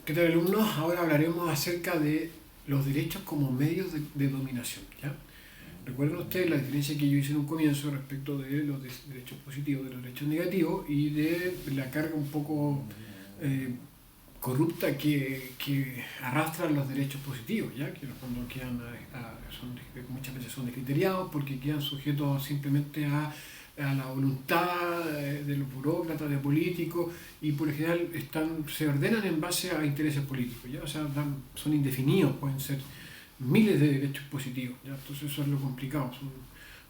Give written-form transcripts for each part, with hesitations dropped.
¿Qué tal, alumnos? Ahora hablaremos acerca de los derechos como medios de dominación, ¿ya? Recuerden ustedes la diferencia que yo hice en un comienzo respecto de los derechos positivos, de los derechos negativos y de la carga un poco eh, corrupta que arrastran los derechos positivos, ¿ya? Que cuando quedan, muchas veces son descriteriados porque quedan sujetos simplemente a la voluntad de los burócratas, de políticos, y por lo general se ordenan en base a intereses políticos, ¿ya? O sea, son indefinidos, pueden ser miles de derechos positivos, ¿ya? Entonces eso es lo complicado.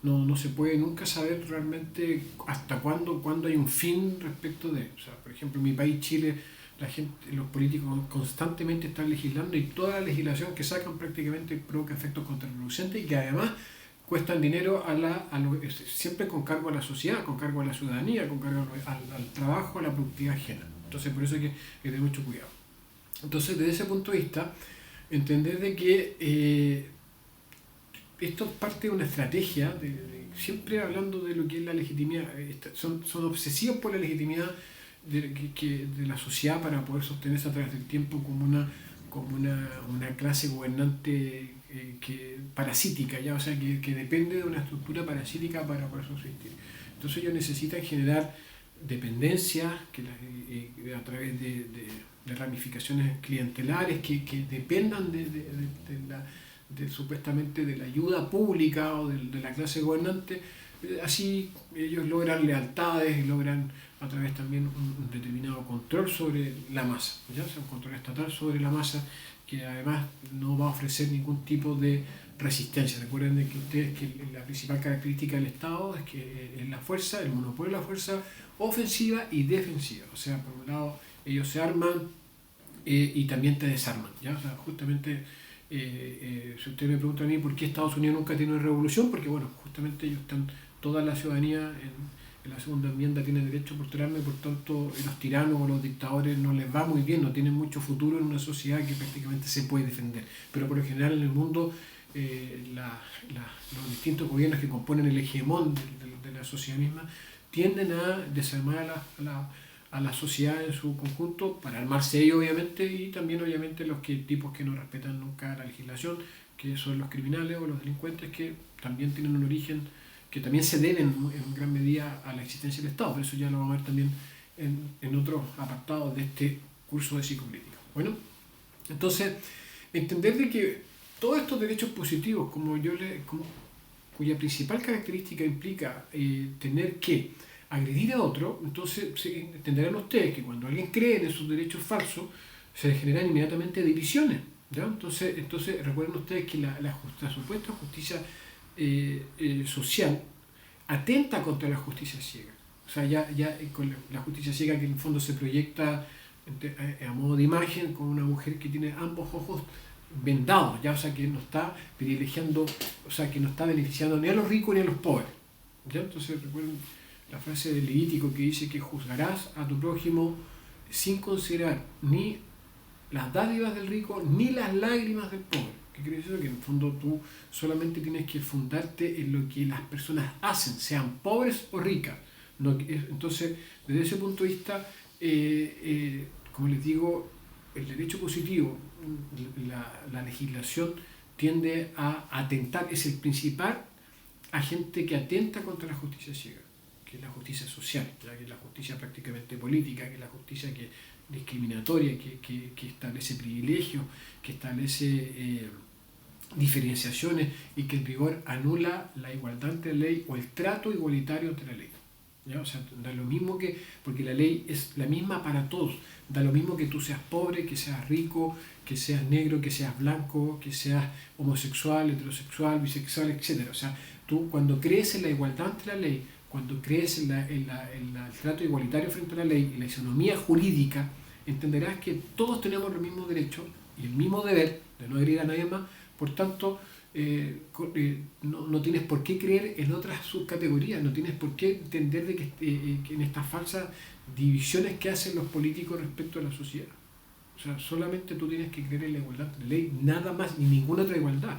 No se puede nunca saber realmente hasta cuándo hay un fin respecto de. O sea, por ejemplo, en mi país, Chile, los políticos constantemente están legislando y toda la legislación que sacan prácticamente provoca efectos contraproducentes y que además cuestan dinero siempre con cargo a la sociedad, con cargo a la ciudadanía, con cargo al trabajo, a la productividad ajena. Entonces por eso hay que tener mucho cuidado. Entonces desde ese punto de vista, entender de que esto es parte de una estrategia, siempre hablando de lo que es la legitimidad, son obsesivos por la legitimidad de la sociedad para poder sostenerse a través del tiempo como una clase gobernante parasítica, ¿ya? O sea, que depende de una estructura parasítica para poder subsistir. Entonces ellos necesitan generar dependencia a través de ramificaciones clientelares que dependan supuestamente de la ayuda pública o de la clase gobernante. Así ellos logran lealtades y logran a través también un determinado control sobre la masa, ¿ya? O sea, un control estatal sobre la masa que además no va a ofrecer ningún tipo de resistencia. Recuerden que ustedes que la principal característica del Estado es que es la fuerza, el monopolio de la fuerza ofensiva y defensiva. O sea, por un lado ellos se arman y también te desarman, ¿ya? O sea, justamente si usted me pregunta a mí por qué Estados Unidos nunca tiene una revolución, porque bueno, justamente ellos están, toda la ciudadanía en la segunda enmienda tiene derecho a postularme, por tanto los tiranos o los dictadores no les va muy bien, no tienen mucho futuro en una sociedad que prácticamente se puede defender. Pero por lo general en el mundo los distintos gobiernos que componen el hegemón de la sociedad misma tienden a desarmar a la sociedad en su conjunto para armarse ellos obviamente y también obviamente tipos que no respetan nunca la legislación, que son los criminales o los delincuentes que también tienen un origen que también se deben en gran medida a la existencia del Estado, pero eso ya lo vamos a ver también en otros apartados de este curso de psicopolítica. Bueno, entonces, entender de que todos estos derechos positivos, cuya principal característica implica tener que agredir a otro, entonces entenderán ustedes que cuando alguien cree en esos derechos falsos, se generan inmediatamente divisiones, ¿ya? Entonces recuerden ustedes que la supuesta justicia social atenta contra la justicia ciega. O sea, ya con la justicia ciega que en el fondo se proyecta a modo de imagen con una mujer que tiene ambos ojos vendados, ya, o sea, que no está privilegiando, o sea, que no está beneficiando ni a los ricos ni a los pobres. ¿Ya? Entonces recuerden la frase del Levítico que dice que juzgarás a tu prójimo sin considerar ni las dádivas del rico ni las lágrimas del pobre. ¿Qué quiere decir? Que en el fondo tú solamente tienes que fundarte en lo que las personas hacen, sean pobres o ricas. Entonces, desde ese punto de vista, como les digo, el derecho positivo, la legislación tiende a atentar, es el principal agente que atenta contra la justicia ciega, que es la justicia social, que es la justicia prácticamente política, que es la justicia discriminatoria, que establece privilegios, que establece diferenciaciones y que en rigor anula la igualdad ante la ley o el trato igualitario ante la ley. ¿Ya? O sea, da lo mismo porque la ley es la misma para todos, da lo mismo que tú seas pobre, que seas rico, que seas negro, que seas blanco, que seas homosexual, heterosexual, bisexual, etc. O sea, tú cuando crees en la igualdad ante la ley, cuando crees en el trato igualitario frente a la ley y la isonomía jurídica, entenderás que todos tenemos los mismos derechos y el mismo deber de no herir a nadie más. Por tanto, no tienes por qué creer en otras subcategorías, no tienes por qué entender de que en estas falsas divisiones que hacen los políticos respecto a la sociedad. O sea, solamente tú tienes que creer en la igualdad de la ley, nada más, ni ninguna otra igualdad.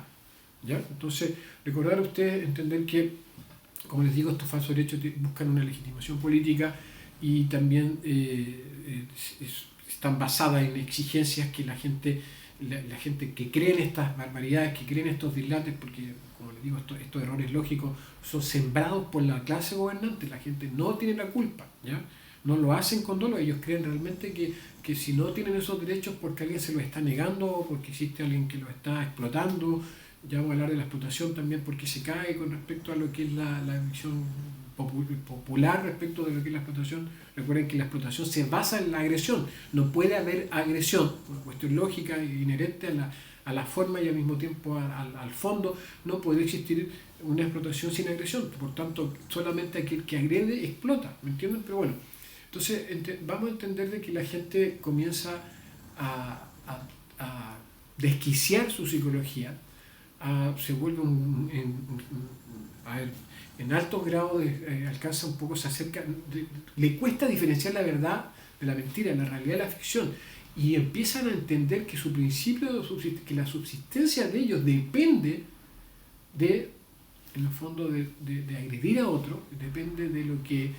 ¿Ya? Entonces, recordar a ustedes, entender que, como les digo, estos falsos derechos buscan una legitimación política y también están basadas en exigencias que la gente que cree en estas barbaridades, que cree en estos dislates, porque, como les digo, estos errores lógicos son sembrados por la clase gobernante, la gente no tiene la culpa, ¿ya? No lo hacen con dolo, ellos creen realmente que si no tienen esos derechos porque alguien se los está negando, o porque existe alguien que los está explotando. Ya vamos a hablar de la explotación también, porque se cae con respecto a lo que es la visión popular respecto de lo que es la explotación. Recuerden que la explotación se basa en la agresión, no puede haber agresión, una cuestión lógica e inherente a la forma y al mismo tiempo al fondo. No puede existir una explotación sin agresión, por tanto solamente aquel que agrede explota, ¿me entienden? Pero bueno, entonces vamos a entender de que la gente comienza a desquiciar su psicología, se vuelve en altos grados, alcanza un poco, se acerca, le cuesta diferenciar la verdad de la mentira, la realidad de la ficción, y empiezan a entender que su principio que la subsistencia de ellos depende de, en el fondo, de agredir a otro, depende de lo que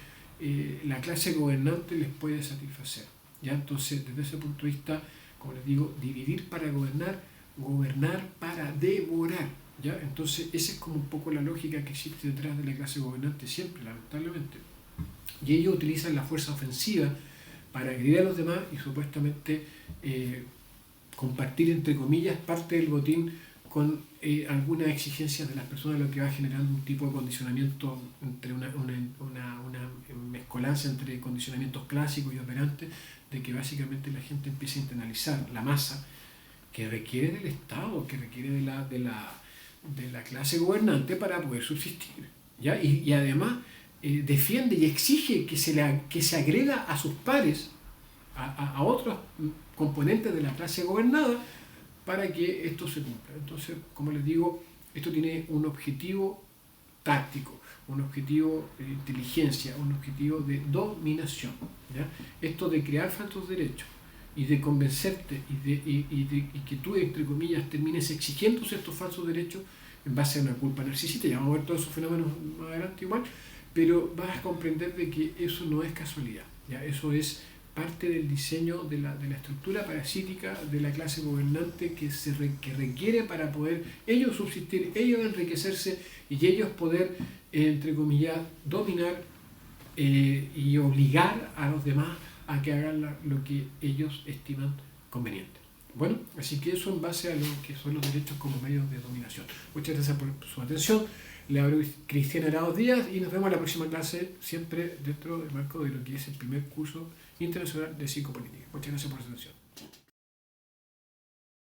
la clase gobernante les puede satisfacer. ¿Ya? Entonces, desde ese punto de vista, como les digo, dividir para gobernar, gobernar para devorar. ¿Ya? Entonces, esa es como un poco la lógica que existe detrás de la clase gobernante siempre, lamentablemente. Y ellos utilizan la fuerza ofensiva para agredir a los demás y supuestamente compartir, entre comillas, parte del botín con algunas exigencias de las personas, lo que va generando un tipo de condicionamiento, entre una mezcolanza entre condicionamientos clásicos y operantes, de que básicamente la gente empieza a internalizar la masa que requiere del Estado, que requiere de la clase gobernante para poder subsistir, ¿ya? Y además defiende y exige que se agreda a sus pares, a otros componentes de la clase gobernada, para que esto se cumpla. Entonces, como les digo, esto tiene un objetivo táctico, un objetivo de inteligencia, un objetivo de dominación, ¿ya? Esto de crear falsos derechos y de convencerte y que tú, entre comillas, termines exigiéndose estos falsos derechos en base a una culpa narcisista. Ya vamos a ver todos esos fenómenos más adelante igual, pero vas a comprender de que eso no es casualidad, ¿ya? Eso es parte del diseño de la estructura parasítica de la clase gobernante que requiere para poder ellos subsistir, ellos enriquecerse y ellos poder, entre comillas, dominar y obligar a los demás a que hagan lo que ellos estiman conveniente. Bueno, así que eso en base a lo que son los derechos como medios de dominación. Muchas gracias por su atención. Le hablo Cristian Arauz Díaz y nos vemos en la próxima clase, siempre dentro del marco de lo que es el primer curso internacional de psicopolítica. Muchas gracias por su atención.